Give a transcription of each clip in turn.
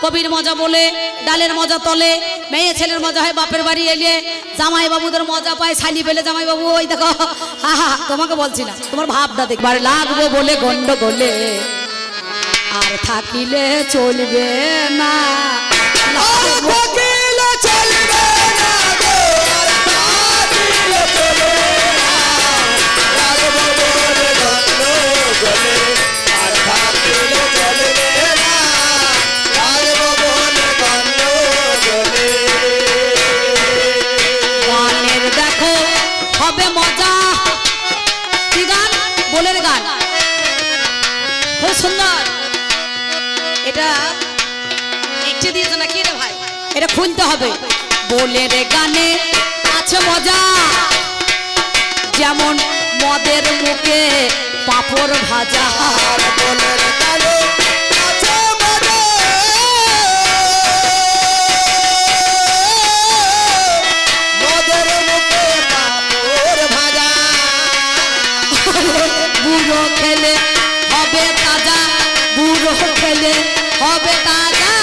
কবির মজা বলে ডালের মজা তলে, মেয়ে ছেলের মজা হয় বাপের বাড়ি এলে, জামাই বাবুদের মজা পায় শালি পেলে জামাই বাবু ওই দেখো হা হা। তোমাকে বলছি না, তোমার ভাবটা দেখবার লাগবো বলে গন্ডগোলে আর থাকিলে চলবে না, থাকিলে চলবে না গো, আর থাকিলে চলবে না, লাগবো বলে গন্ডগোলে আর থাকিলে চলবে না, লাগবো বলে গন্ডগোলে। গানের দেখো হবে মজা, কি গান? বলের গান, খুব সুন্দর। এটা একটু দিয়েছে নাকি রে ভাই? এটা খুলতে হবে। বলের গানে আছে মজা, যেমন মদের মুখে পাঁপড় ভাজা। আর বলের গানে আছে মজা, মদের মুখে পাঁপড় ভাজা। বুড়ো খেলে হবে তাজা, বুড়ো খেলে হবে তাজা,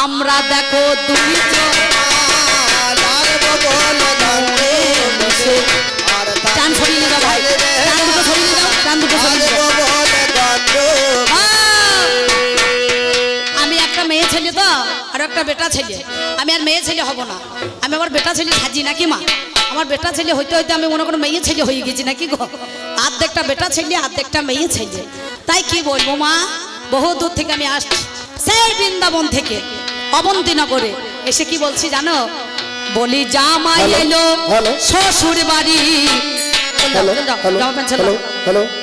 আমরা দেখো দুইজন লাগবো বলে গন্ডগোলে আর টান সরিয়ে দাও ভাই, টান দুটো সরিয়ে দাও, টান দুটো সরিয়ে দাও। লাগবো বলে গন্ডগোলে। আমি একটা মেয়ে ছেলে তো আর একটা বেটা ছেলে, আমি আর মেয়ে ছেলে হব না, আমি আমার বেটা ছেলে সাজি নাকি মা? আমার বেটা ছেলে হইতে হইতে আমি মনে করো মেয়ে ছেলে হয়ে গেছি নাকি গো? আর্ধেকটা বেটা ছেলে আর্ধেকটা মেয়ে ছেলে, তাই কি বলবো মা, বহু দূর থেকে আমি আসছি, সেই বৃন্দাবন থেকে অবন্তীনগরে এসে কি বলছি জানো? বলি জামাই এলো শ্বশুর বাড়ি,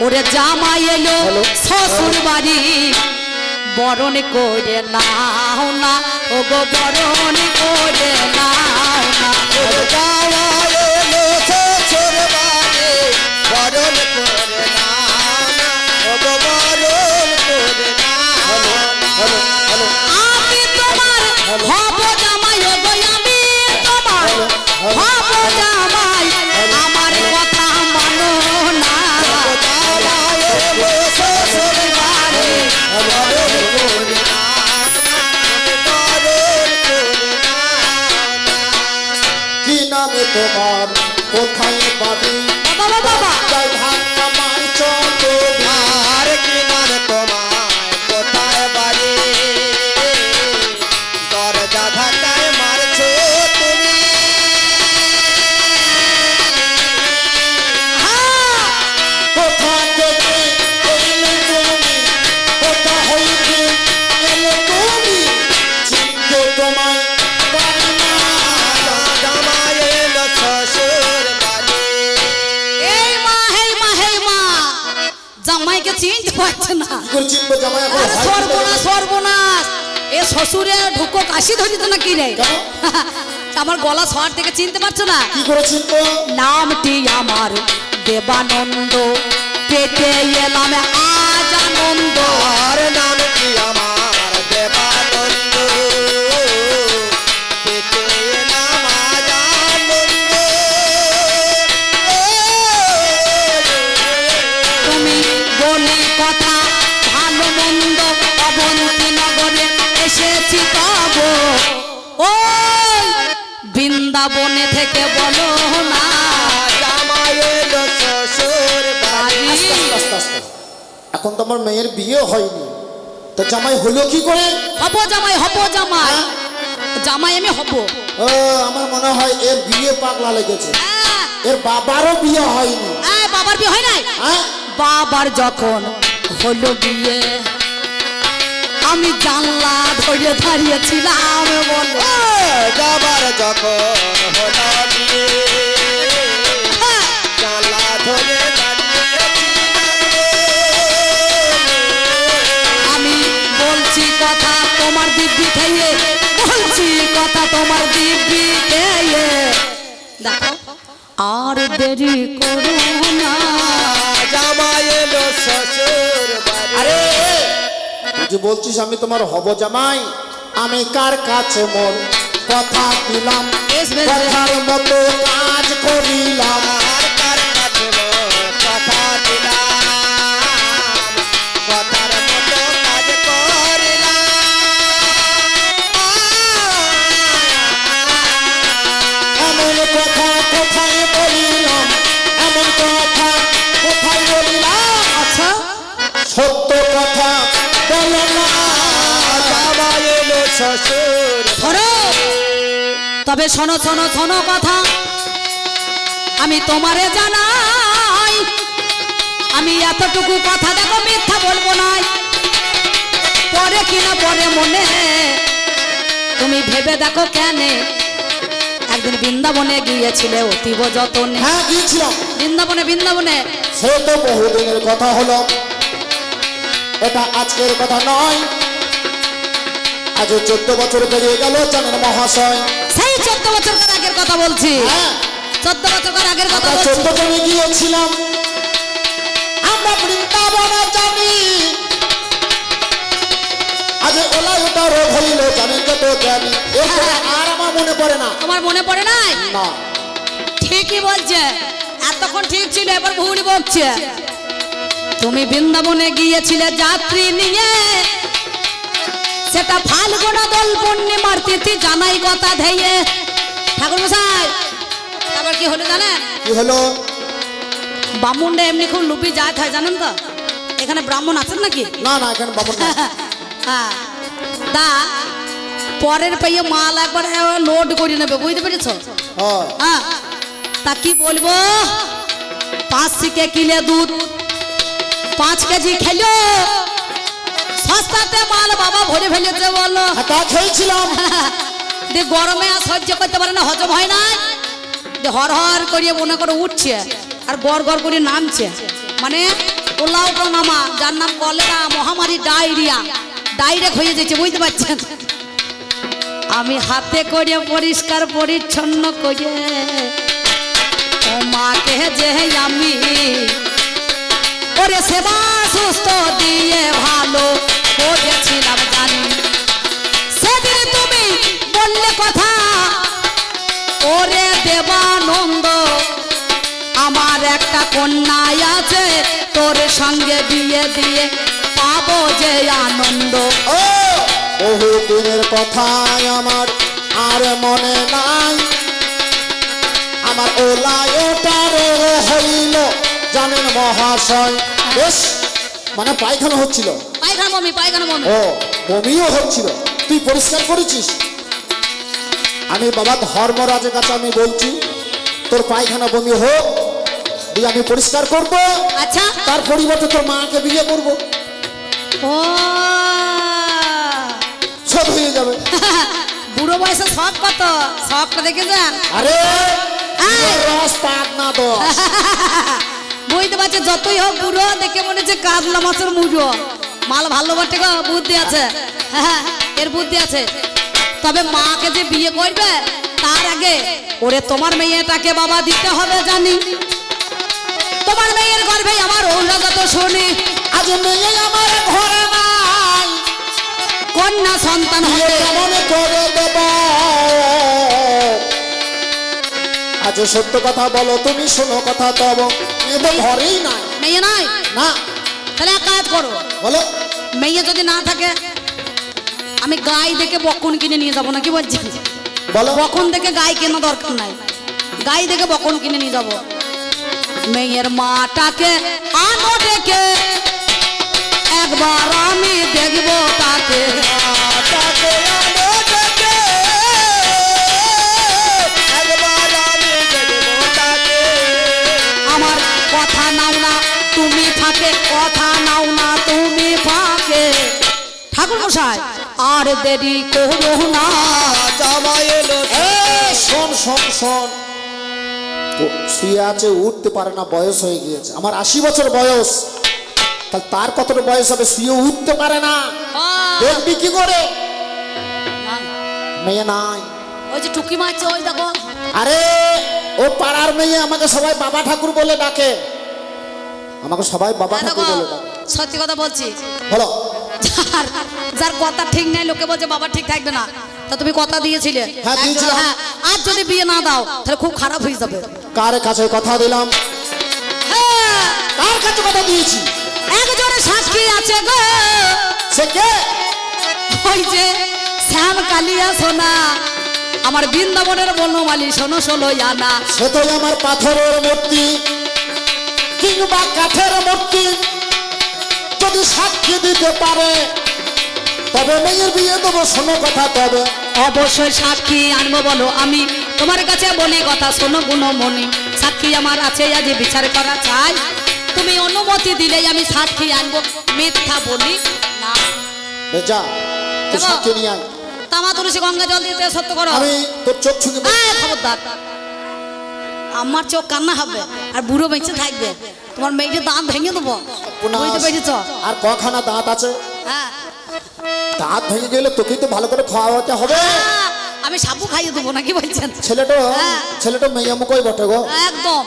ওরে জামাই এলো শ্বশুর বাড়ি, বরণ করে নাও না ও গো, বরণ করে নাও না। যাওয়া এলো শ্বশুর বাড়ি, বরণ করে নাও না, ও গো বরণ করে নাও না। আমি তোমার হব জামাই, ও গো আমি তোমার হব জামাই, আমার কথা মানো না। যাওয়া এলো শ্বশুর বাড়ি, বরণ করে নাও না, বরণ করে নাও না। কি নামে তোমার, কোথায় বাড়ি? বাবা বাবা জয় ভাঙ্গা মার চন্দ্র, আর কি নামে তোমার, কোথায় বাড়ি? দরজা ধাক্কায় মারছো তুমি, কোথা থেকে এলে তুমি, কোথা হইতে এলে তুমি, চিনতে তোমায় পারি না। জামাই এলো শ্বশুর বাড়ি। এই মা, হেই মা, হেই মা, জামাইকে চিনতে পারছে না। কি করে চিনবো জামাই? এখন আরে সর্বনাশ সর্বনাশ, এ শ্বশুরে ঢুকো কাশি ধরিত না কি রে? কেন? আমার গলা শহর থেকে চিনতে পারছো না? কি করে চিনবো? নামটি আমার দেবানন্দ, পেতে এলাম আজ আনন্দ। আর নাম কি আমার দেবানন্দ, পেতে এলাম আজ আনন্দ। তুমি বলি কথা ভালো মন্দ, অবন্তী নগরে এসেছি তব, ওই বৃন্দাবনে থেকে বলো না জামাই এলো শ্বশুর বাড়ি। বাড়ি। আস্তে আস্তে। এখন তো আমার মেয়ের বিয়ে হয়নি, তো জামাই হলো কি করে? হব জামাই, হব জামাই, জামাই আমি হব। ও, আমার মনে হয় এর বিয়ে পাগলা লেগেছে, আহ, এর বাবারও বিয়ে হয়নি। আহ, বাবার বিয়ে হয় নাই? হ্যাঁ, বাবার যখন হলো বিয়ে, আমি জানলা ধরে দাঁড়িয়েছিলাম, বলো যাবার যখন হলো বিয়ে, জানলা ধরে আমি বলছি কথা তোমার দিব্যি খেয়ে, বলছি কথা তোমার দিব্যি খেয়ে, দেখো আর দেরি করো না। জামাই এলো শ্বশুর বাড়ি। আরে তুই যে বলছিস আমি তোমার হব জামাই, আমি কার কাছে মন কথা দিলাম, বেশ, বেশ, বেশ। কথার মতো কাজ করিলাম। আর কার কাছে মন কথা দিলাম, কথার মতো কাজ করিলাম। শ্বশুর শোনো, তবে শোনো শোনো শোনো কথা আমি তোমারে জানাই, আমি এতটুকু কথা দেখো মিথ্যা বলবো না, পরে কিনা পরে মনে তুমি ভেবে দেখো কেন একদিন বৃন্দাবনে গিয়েছিলে অতীব যতনে। হ্যাঁ গিয়েছিলাম, বৃন্দাবনে বৃন্দাবনে সে তো বহুদিনের কথা হলো, এটা আজকের কথা নয়, আজ 14 বছর পেরিয়ে গেল জানেন মহাশয়। সেই 14 বছর আগের কথা বলছি, হ্যাঁ 14 বছর আগের কথা আমরা বলছি। 14 জনে গিয়েছিলাম, আমরা বৃন্দাবনে জানি, আজ ওলা ওটা রোগ হইল জানেন যত জানি, এরপরে আর আমার মনে পড়ে না। তোমার মনে পড়ে নাই? না ঠিকই বলছে, এতক্ষণ ঠিক ছিল, এবার ভুল বকছে। তুমি বৃন্দাবনে গিয়েছিলে যাত্রী নিয়ে, সেটা ফাল্গুন দোল পূর্ণিমার তিথি জানাই কথা ধেয়ে। ঠাকুর মশাই তারপর কি হলো জানেন? কি হলো? ব্রাহ্মণরা এমনি খুব লুপি জাত হয় জানেন তো, এখানে ব্রাহ্মণ আছেন নাকি? না না এখানে বাবু না। হ্যাঁ, তা পরের পাইয়ে মাল একবার লোড করে নেবে, বুঝতে পেরেছ? হ্যাঁ হ্যাঁ, তা কি বলবো, 5 সিকে কিনে দুধ 5 কেজি খেলো, সস্তাতে মাল বাবা ভরে ফেলেছে বলো। তা খেয়েছিলাম। দিয়ে গরমে আর সহ্য করতে পারে না, হজম হয় না, দিয়ে হর হর করিয়ে মনে করে উঠছে আর গড় গড় করে নামছে, মানে ওলাও নামা, যার নাম কলেরা মহামারী ডায়রিয়া, ডাইরেক্ট হয়ে যাচ্ছে, বুঝতে পারছেন? আমি হাতে করে পরিষ্কার পরিচ্ছন্ন করে মাকে যে আমি ওরে সেবা সুস্থ দিয়ে ভালো করেছিলাম জানি, সেদিন তুমি বললে কথা ওরে দেবানন্দ আমার একটা কন্যা আছে, তোর সঙ্গে বিয়ে দিয়ে পাবো যে আনন্দ। ও বহু দিনের কথাই আমার আর মনে নাই, আমার ওলাই ওটা রোগ হইল জানেন মহাশয়। বেশ মানে পায়খানা হচ্ছিল। পায়খানা বমি, পায়খানা বমি। ও বমিও হচ্ছিল, তুই পরিষ্কার করেছিস? আমি বাবা ধর্মরাজের কাছে আমি বলছি তোর পায়খানা বমি হোক, দিয়ে আমি পরিষ্কার করব, আচ্ছা, তার পরিবর্তে তোর মাকে বিয়ে করব, ও সব হয়ে যাবে। বুড়ো বয়সে শখ কত, শখটা দেখে যান। আরে এই! রস পাক না দোষ। বুঝতে পারছে, যতই হোক বুড়ো দেখে মনে হচ্ছে কাতলা মাছের মুড়ো, মাল ভালো বটে গো, বুদ্ধি আছে, হ্যাঁ এর বুদ্ধি আছে। তবে মাকে যে বিয়ে করবে তার আগে ওরে তোমার মেয়েটাকে বাবা দিতে হবে জানি, তোমার মেয়ের গর্ভে আমার ঔরজাত শুনি, আজ মেয়ে আমার ঘরে নাই, কন্যা সন্তান বিয়ে হবে। কেমন করে দেব? আজ সত্য কথা বলো, তুমি শোনো কথা তব, মেয়ে তো ঘরেই নাই। মেয়ে নাই? না তাহলে এক কাজ করো, বলো। মেয়ে যদি না থাকে আমি গাই দেখে বকন কিনে নিয়ে যাবো, নাকি বলছেন? বলো বকন দেখে গাই কেনা দরকার নাই, গাই দেখে বকন কিনে নিয়ে যাবো। মেয়ের মাটাকে আনো ডেকে, একবার আমি দেখবো তাকে, তাকে আনো ডেকে, একবার আমি দেখবো তাকে। আমার কথা নাও না তুমি ফাঁকে, কথা নাও না তুমি ফাঁকে। ঠাকুর মশাই আর দেরি করো না, জামাই এলো। শোন শোন শোন, শুয়ে আছে, উঠতে পারে না, বয়স হয়ে গিয়েছে, আমার 80 বছর বয়স, তাহলে তার কতটা বয়স হবে, শুয়ে উঠতে পারে না, দেখবি কি করে? মেয়ে নাই। ওই যে টুকি মারছে ওই দেখো। আরে ও পাড়ার মেয়ে, আমাকে সবাই বাবা ঠাকুর বলে ডাকে, আমাকে সবাই বাবা হ্যাঁ ঠাকুর দেখো, বলে ডাকে। সত্যি কথা বলছি, বলো। যার কথা ঠিক নেই লোকে বলছে বাবা ঠিক থাকবে না, তা তুমি কথা দিয়েছিলে। হ্যাঁ, দিয়েছিলাম। হ্যাঁ, আর যদি বিয়ে না দাও তাহলে খুব খারাপ হয়ে যাবে। কার কাছে কথা দিলাম? হ্যাঁ, কার কাছে কথা দিয়েছি? একজনে সাক্ষী আছে গো, সে কে? ওই যে শ্যাম কালিয়া সোনা, আমার বৃন্দাবনের বনমালী, শোনো ষোলো আনা। সে তো আমার পাথরের মূর্তি কিংবা কাঠের মূর্তি, যদি সাক্ষী দিতে পারে তবে মেয়ের বিয়ে দেবো, শোনো কথা তবে। অবশ্যই সাক্ষী আনবো বলো, আমি তোমার কাছে বলি কথা শোনো গুণমণি। সাক্ষী আমার আছে, আজ বিচার করা চাই। তুমি অনুমতি দিলেই আমি সাক্ষী আনবো, মিথ্যা বলি না। যা তুই যাবো? সাক্ষী নিয়ে আয়। তামা তুলসী গঙ্গা জল দিতে সত্য করো। আমি তোর চোখ ছুঁকে খবরদার, আমার চোখ কান্না হবে আর বুড়ো বেঁচে থাকবে, তোমার মেয়েটির দাঁত ভেঙে দেবো, বুঝতে পেরেছ? আর কখানা দাঁত আছে? হ্যাঁ, দাঁত ভেঙে গেলে তোকেই তো ভালো করে খাওয়াতে হবে। আমি সাবু খাইয়ে দেবো নাকি বলছেন? ছেলেটা হ্যাঁ। ছেলেটা মেয়ে মুখই বটে গো। একদম,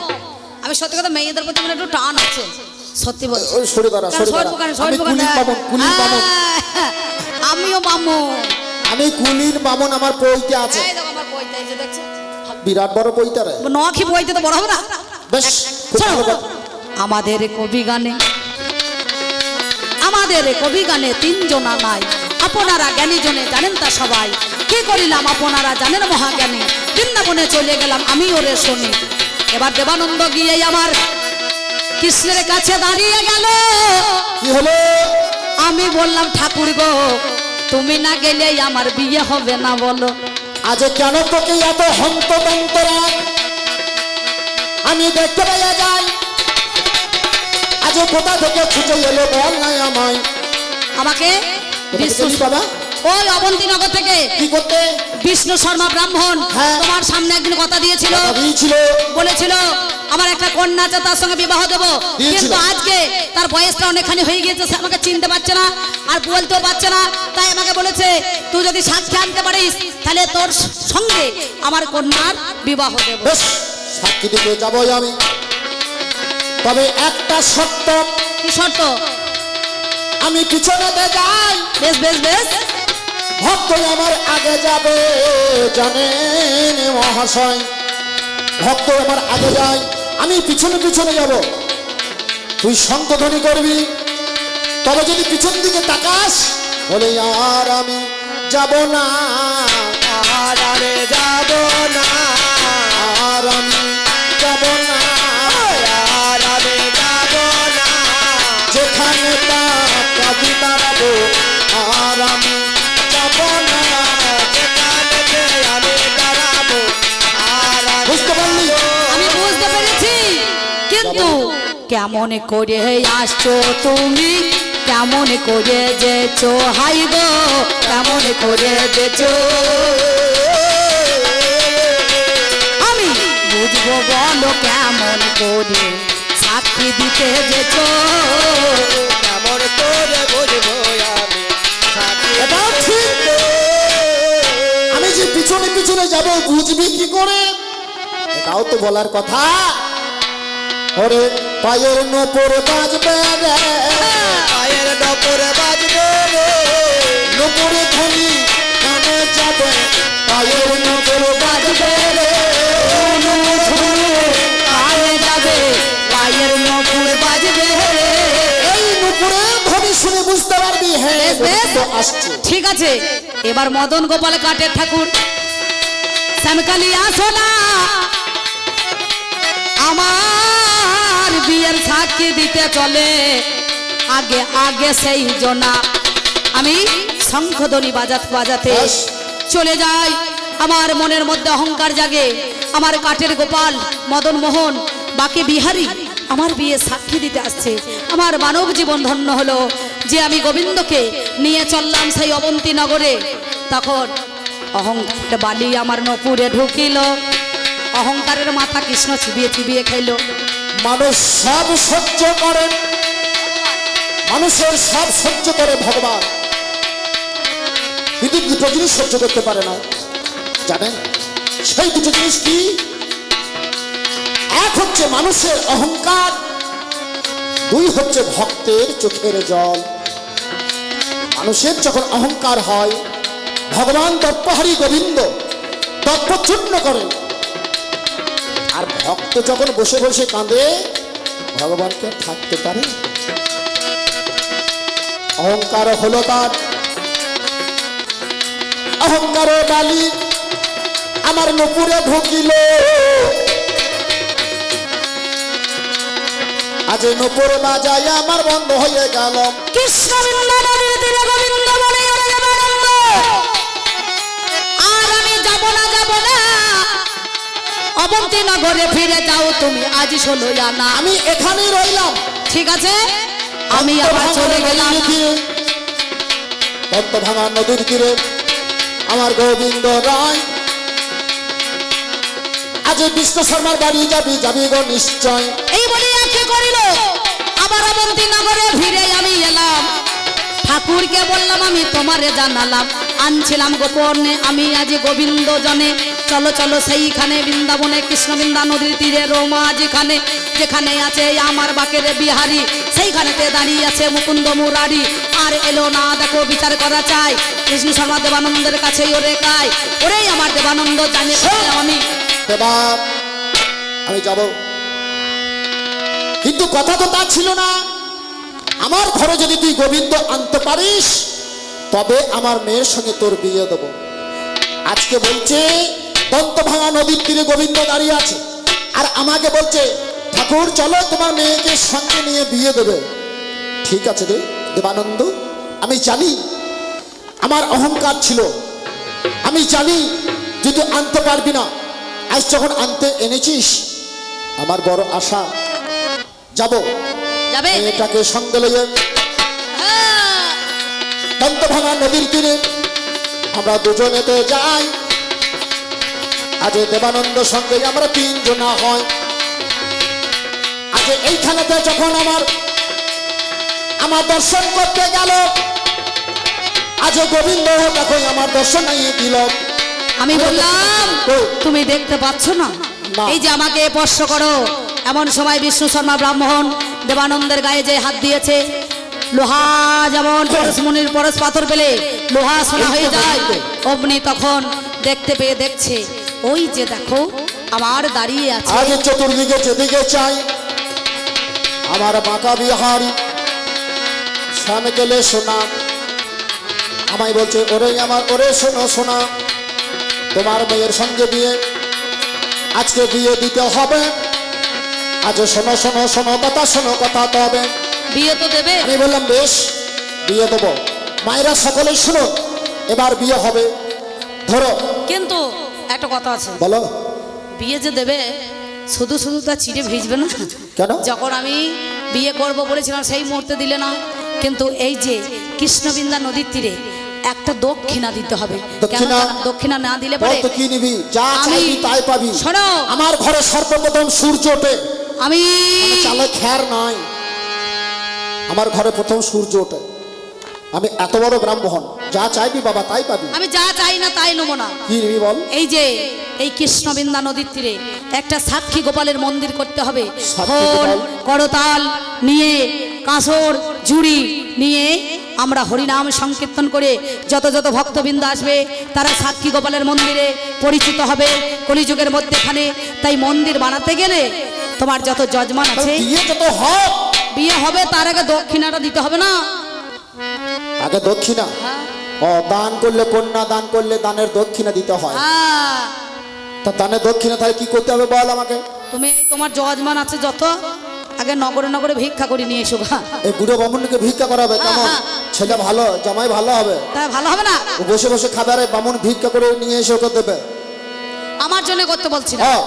আমি সত্যি কথা মেয়েদের প্রতি আমার একটু টান আছে, সত্যি বলছি। ওই সরে দাঁড়া, সরে দাঁড়া। আমি কুলির বামন, কুলির বামন। আমিও বামন। আমি কুলির বামন, আমার পইতে আছে। এই দেখো আমার বইতে, এই যে দেখছো? বিরাট বড় পইতে রে। নখি বইতে তো বড় হবে না। বেশ, খুব ভালো কথা। আমাদের কবি গানে, আমাদের কবি গানে তিনজনা নাই, আপনারা জ্ঞানী জনে জানেন তা সবাই। কি করিলাম আপনারা জানেন মহাজ্ঞানী, বৃন্দাবনে চলে গেলাম আমি ওরে শুনি। এবার দেবানন্দ গিয়ে আমার কৃষ্ণের কাছে দাঁড়িয়ে গেল। কি হলো? আমি বললাম ঠাকুর গো, তুমি না গেলে আমার বিয়ে হবে না বলো। আজ কেন তোকে এত হন্তদন্ত রাখ আমি দেখতে পাইয়া যাই। আজ কোথা থেকে ছুটে এলো বল নাই আমায়। আমাকে কোথা থেকে বিষ্ণু, এলি বাবা? ওই অবন্তীনগর থেকে কি করতে? বিষ্ণু শর্মা ব্রাহ্মণ হ্যাঁ। তোমার সামনে একদিন কথা দিয়েছিল, কথা দিয়েছিল। বলেছিল আমার একটা কন্যা আছে, তার সঙ্গে বিবাহ দেবো। দিয়েছিল। কিন্তু আজকে তার বয়সটা অনেকখানি হয়ে গিয়েছে, সে আমাকে চিনতে পারছে না আর বলতেও পারছে না। তাই আমাকে বলেছে তুই যদি সাক্ষী আনতে পারিস তাহলে তোর সঙ্গে আমার কন্যার বিবাহ দেব। বেশ, সাক্ষী দিতে যাবই আমি, তবে একটা শর্ত। কি শর্ত? আমি পিছনেতে যাই, বেশ বেশ বেশ, ভক্ত আমার আগে যাবে জানেন মহাশয়। ভক্ত আমার আগে যায়, আমি পিছনে পিছনে যাব। তুই শঙ্খধ্বনি করবি, তবে যদি পিছন দিকে তাকাস বলে আর আমি যাব না, আর আমি যাব না, আর আমি যাব না। আর আমি যাব না, যেখানে কাজী দাঁড়াবো আর আমি যাব না। যেখানেতে আমি দাঁড়াবো, আর আমি বুঝতে পারলি? আমি বুঝতে পেরেছি, কিন্তু কেমন করে আসছো তুমি, কেমন করে যেছো হাই গো, কেমন করে যেছো আমি বুঝবো বলো, কেমন করে সাক্ষী দিতে যেছো। কেমন করে বুঝবো আমি সাথী। এটাও ঠিক। আমি যে পিছনে পিছনে যাব বুঝবি কি করে? এটাও তো বলার কথা। ওরে পায়ের নপুর বাজবে রে, পায়ের নপুরে বাজবে রে, নপুরে ধ্বনি কানে যাবে। পায়ের নপুর বাজবে রে, নপুর ধ্বনি কানে যাবে, পায়ের নপুর বাজবে। এই নপুরে ধ্বনি শুনে বুঝতে পারবি হ্যাঁ বেশ, বেশ। তো আসছে। ঠিক আছে, এবার মদন গোপাল কাঠের ঠাকুর শ্যামকালী আসো না, আমার বিয়ের সাক্ষী দিতে চলে আগে আগে সেই জনা। আমি শঙ্খধ্বনি বাজাতে বাজাতে বেশ। চলে যাই, আমার মনের মধ্যে অহংকার জাগে। আমার কাঠের গোপাল মদন মোহন বাকি বিহারী আমার বিয়ে সাক্ষী দিতে আসছে। আমার মানব জীবন ধন্য হলো যে আমি গোবিন্দকে নিয়ে চললাম সেই অবন্তী নগরে। তখন অহংকার বালি আমার নপুরে ঢুকিল, অহংকারের মাথা কৃষ্ণ চিবিয়ে চিবিয়ে খাইল। মানুষ সব সহ্য করেন, মানুষের সব সহ্য করে ভগবান, কিন্তু দুটো জিনিস সহ্য করতে পারে না জানেন? সেই দুটো জিনিস কি? এক হচ্ছে মানুষের অহংকার, দুই হচ্ছে ভক্তের চোখের জল। মানুষের যখন অহংকার হয়, ভগবান দর্পহারী গোবিন্দ দর্পচূর্ণ করেন। আর ভক্ত যখন বসে বসে কাঁদে, ভগবানকে থাকতে পারে? অহংকার হলো তার, অহংকারে বালি আমার নপুরে ঢুকিল। আজ নপুরে বাজায় আমার বন্ধ হয়ে গেল। কৃষ্ণ বৃন্দাবনের তীরে গোবিন্দ বলে ওরে অবন্তী নগরে ফিরে যাও তুমি আজ 16 আনা। আমি এখানেই রইলাম। ঠিক আছে, আমি আবার চলে গেলাম। ভাঙা নদীর তীরে আমার গোবিন্দ রায়, আজ বিষ্ণু শর্মার বাড়ি যাবি, যাবি গো নিশ্চয়। এই বলে কি করিল, আবার অবন্তী নগরে ফিরে আমি এলাম। ঠাকুরকে বললাম আমি তোমারে জানালাম, আনছিলাম গোপনে আমি আজ গোবিন্দ জনে। চলো চলো সেইখানে বৃন্দাবনে, কৃষ্ণবৃন্দা নদীর তীরে রোমা যেখানে, যেখানে আছে আমার বাকের বিহারি, সেইখানেতে দাঁড়িয়ে আছে মুকুন্দ মুরারি। আর এলো না দেখো বিচার করা চাই, কৃষ্ণ শর্মা দেবানন্দের কাছেই ওরে কায়। ওরেই আমার দেবানন্দ জানিয়ে আমি দেবা আমি যাব, কিন্তু কথা তো তা ছিল না। আমার ঘরে যদি তুই গোবিন্দ আনতে পারিস তবে আমার মেয়ের সঙ্গে তোর বিয়ে দেব। আজকে বলছে দন্তভাঙা নদীর তীরে গোবিন্দ দাঁড়িয়ে আছে, আর আমাকে বলছে ঠাকুর চলো তোমার মেয়েকে সঙ্গে নিয়ে বিয়ে দেবে। ঠিক আছে রে দেবানন্দ, আমি জানি আমার অহংকার ছিল, আমি জানি যে তুই আনতে পারবি না। আজ যখন আনতে এনেছিস আমার বড় আশা, যাব যাবে। মেয়েটাকে সঙ্গে লইয়ে দন্তভাঙা নদীর তীরে আমরা দুজনেতে যাই। আজ দেবানন্দ সঙ্গে আমরা 3 জনা হয়। আজ এইখানেতে যখন আমার দর্শন করতে গেল, আজ গোবিন্দ দেখো আমার দর্শন নিয়ে দিল। আমি বললাম তুমি দেখতে পাচ্ছ না, এই যে আমাকে স্পর্শ করো। এমন সময় বিষ্ণু শর্মা ব্রাহ্মণ দেবানন্দের গায়ে যে হাত দিয়েছে, লোহা যেমন পরশমণির পরশ পাথর পেলে লোহা সোনা হয়ে যায়, অমনি তখন দেখতে পেয়ে দেখছে ওই যে দেখো আমার দাঁড়িয়ে আছে। আজ চতুর্দিকে যেদিকে চাই আমার বাঁকা বিহারি স্বামী গেলে সোনা আমায় বলছে ওরে আমার ওরে শোনো সোনা, তোমার মেয়ের সঙ্গে বিয়ে আজকে বিয়ে দিতে হবে। আজ শোনো শোনো শোনো কথা, শোনো কথা তবে বিয়ে তো দেবে। আমি বললাম বেশ বিয়ে দেবো। মায়েরা সকলে শুনো, এবার বিয়ে হবে। ধরো, কিন্তু একটা কথা আছে, বলো। বিয়ে যে দেবে শুধু শুধু তা চিড়ে ভিজবে না। কেন? যখন আমি বিয়ে করব বলেছিলাম সেই মুহূর্তে দিলে না, কিন্তু এই যে কৃষ্ণবৃন্দা নদীর তীরে একটা দক্ষিণা দিতে হবে। দক্ষিণা? দক্ষিণা না দিলে বল পরে তো কি নিবি? যা আমি- চাইবি তাই পাবি। শোনো, আমার ঘরে সর্বপ্রথম সূর্য ওঠে, আমি চালে খ্যার নাই। আমার ঘরে প্রথম সূর্য ওঠে। আমি এত বড় ব্রাহ্মণ, যা চাইবি বাবা তাই পাবি। আমি যা চাই না তাই নেবো না। কি নিবি বল? এই যে এই কৃষ্ণবৃন্দা নদীর তীরে একটা সাক্ষী গোপালের মন্দির করতে হবে। সাক্ষী খোল, গোপাল? করতাল নিয়ে, কাঁসর ঝুড়ি নিয়ে আমরা হরিনাম সংকীর্তন করে যত যত ভক্তবৃন্দ আসবে তারা সাক্ষী গোপালের মন্দিরে পরিচিত হবে কলিযুগের মধ্যেখানে। তাই মন্দির বানাতে গেলে তোমার যত যজমান আছে, বিয়ে যত হোক বিয়ে হবে তার আগে দক্ষিণাটা দিতে হবে না? আগে দক্ষিণা। ও দান করলে, কন্যা দান করলে দানের দক্ষিণা দিতে হয়। হ্যাঁ, তা দানের দক্ষিণা তাহলে কি করতে হবে বল আমাকে? তুমি তোমার যজমান আছে যত, আগে নগরে নগরে ভিক্ষা করে নিয়ে এসো গা। এই বুড়ো বামুনকে ভিক্ষা করাবে কেমন? হ্যাঁ। ছেলে ভালো, জামাই ভালো হবে, তাই ভালো হবে না? ও বসে বসে খাবে, আর এই বামুন ভিক্ষা করে নিয়ে এসে ওকে দেবে। আমার জন্য করতে বলছি না, হ্যাঁ।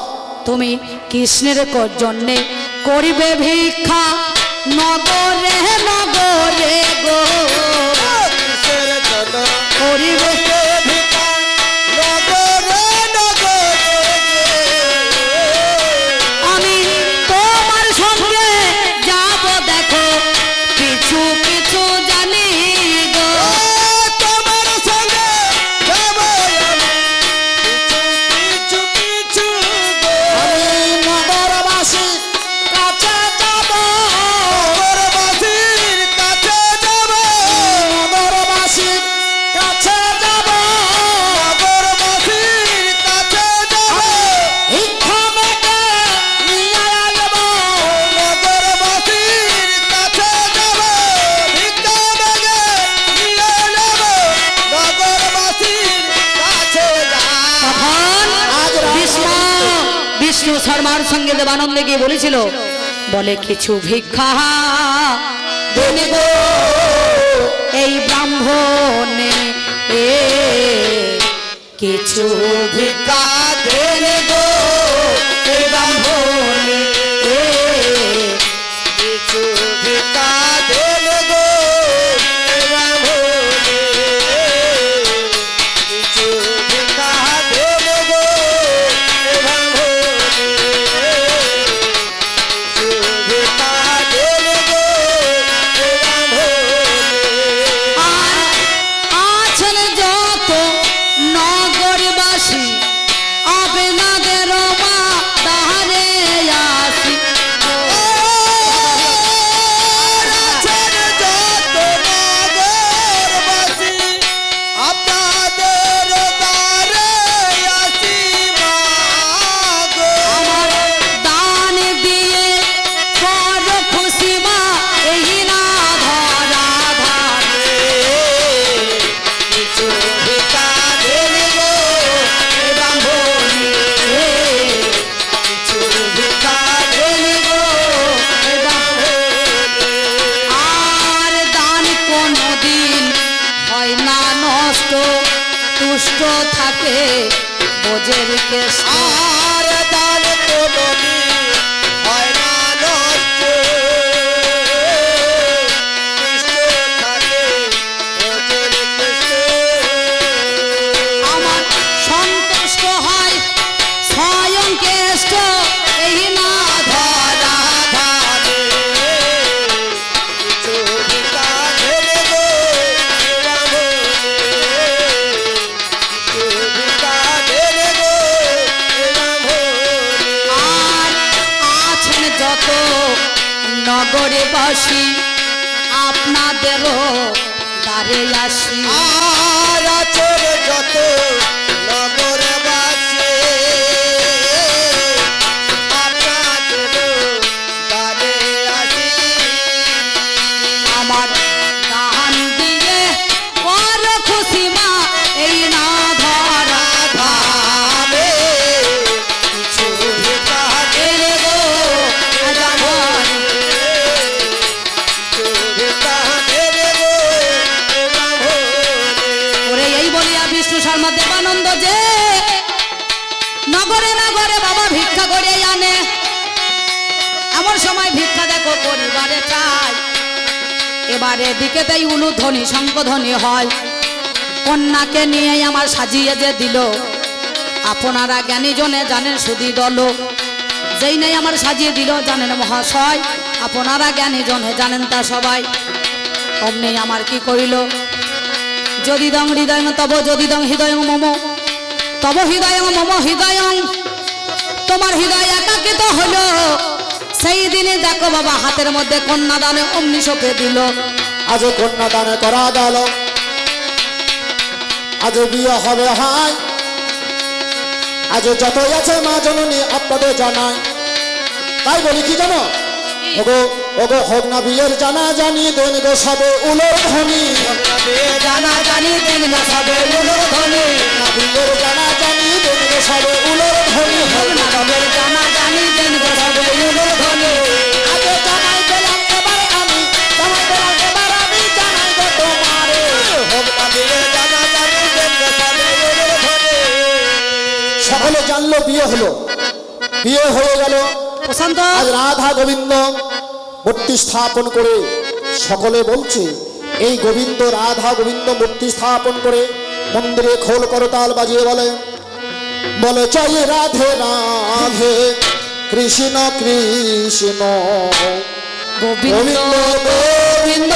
তুমি কৃষ্ণের জন্যে করিবে ভিক্ষা নগরে নগরে গো, কিসের জন্য করিবে ভিক্ষা নগরে নগরে আমি তোমার সঙ্গে যাব দেখো কিছু কিছু জানি গো। তোমার সঙ্গে যাব আমি পিছু পিছু গো। আমি নগরবাসী কাছে যাব, নগরবাসীর কাছে যাব, নগরবাসীর কাছে যাব, নগরবাসীর কাছে যাব, ভিক্ষা মেঘে নিয়ে আসব। নগরবাসীর কাছে যাব, ভিক্ষা মেঘে নিয়ে নেব, নগরবাসীর কাছে যাব। তখন আজ রাত বিষ্ণু শর্মার সঙ্গে দেবানন্দে গিয়ে বলেছিল, বলে কিছু ভিক্ষা দেনে গো এই ব্রাহ্মণে, কিছু ভিক্ষা দেনে গো দুষ্ট থাকে বোঝের কেশ আর দান কোনদিন হয় না নষ্ট কৃষ্ণ থাকে ওদের কৃষ্ণ আমার সন্তুষ্ট হয় স্বয়ং কেষ্ট এই না ধরা ধানে কিছু ভিকা ঢেলে গো রামনে কিছু ভিকা ঢেলে গো রামনে আর আছেন যত নগরে বাসী আপনাদেরও দ্বারে আসি আর আচর যত নগরবাসী আপনাদের দ্বারে আসি আমার দান দিয়ে বড় খুশি মা এই না ধরা ধামে কিছু ভিকা ঢেলে গো রামনে। কিছু ভিকা ঢেলে গো রামনে ওরে এই বলিয়া বিষ্ণু শর্মা দেবানন্দ যে নগরে নগরে বাবা ভিক্ষা করে আনে এমন সময় ভিক্ষা দেখো পরিবারে চাই এবারে দিকে তাই উলুধ্বনি শঙ্খধ্বনি হয় কন্যাকে নিয়ে আমার সাজিয়ে যে দিল আপনারা জ্ঞানী জনে জানেন সুধী দল যেই নেই আমার সাজিয়ে দিল জানেন মহাশয় আপনারা জ্ঞানী জনে জানেন তা সবাই অমনি আমার কি করিল যদি দং হৃদয় তব যদি দং হৃদয় মম তব হৃদয় মম হৃদয় তোমার হৃদয় একাকিত হলো সেই দিনে দেখো বাবা হাতের মধ্যে কন্যা দানে অমনি সপে দিল আজ কন্যা দানে করা গেল আজ বিয়ে হবে হাই আজ যতই আছে মা জননী আপনাদের জানাই তাই বলি কি জানো ওগো ওগো হোক না বিয়ের জানা জানি দেন গো সবে উলোর ধ্বনি জানা জানি দিন না সবে উলোর ধ্বনি না বিয়ের জানা জানি দেন গো সবে উলোর ধ্বনি হোক না সবের জানা জানি দিন গো সবে উলোর ধ্বনি আজ জানাই পেলাম এবার আমি জানাই পেলাম এবার আমি জানাই গো তোমারে হোক না বিয়ে জানা জানি দেন গো সবে উলোর ধ্বনি সকলে জানলো বিয়ে হলো বিয়ে হয়ে গেল প্রশান্ত আজ রাধা গোবিন্দ মূর্তি স্থাপন করে সকলে বলছে এই গোবিন্দ রাধা গোবিন্দ মূর্তি স্থাপন করে মন্দিরে খোল করতাল বাজিয়ে বলে বলে জয় রাধে রাধে কৃষ্ণ কৃষ্ণ গোবিন্দ গোবিন্দ গোবিন্দ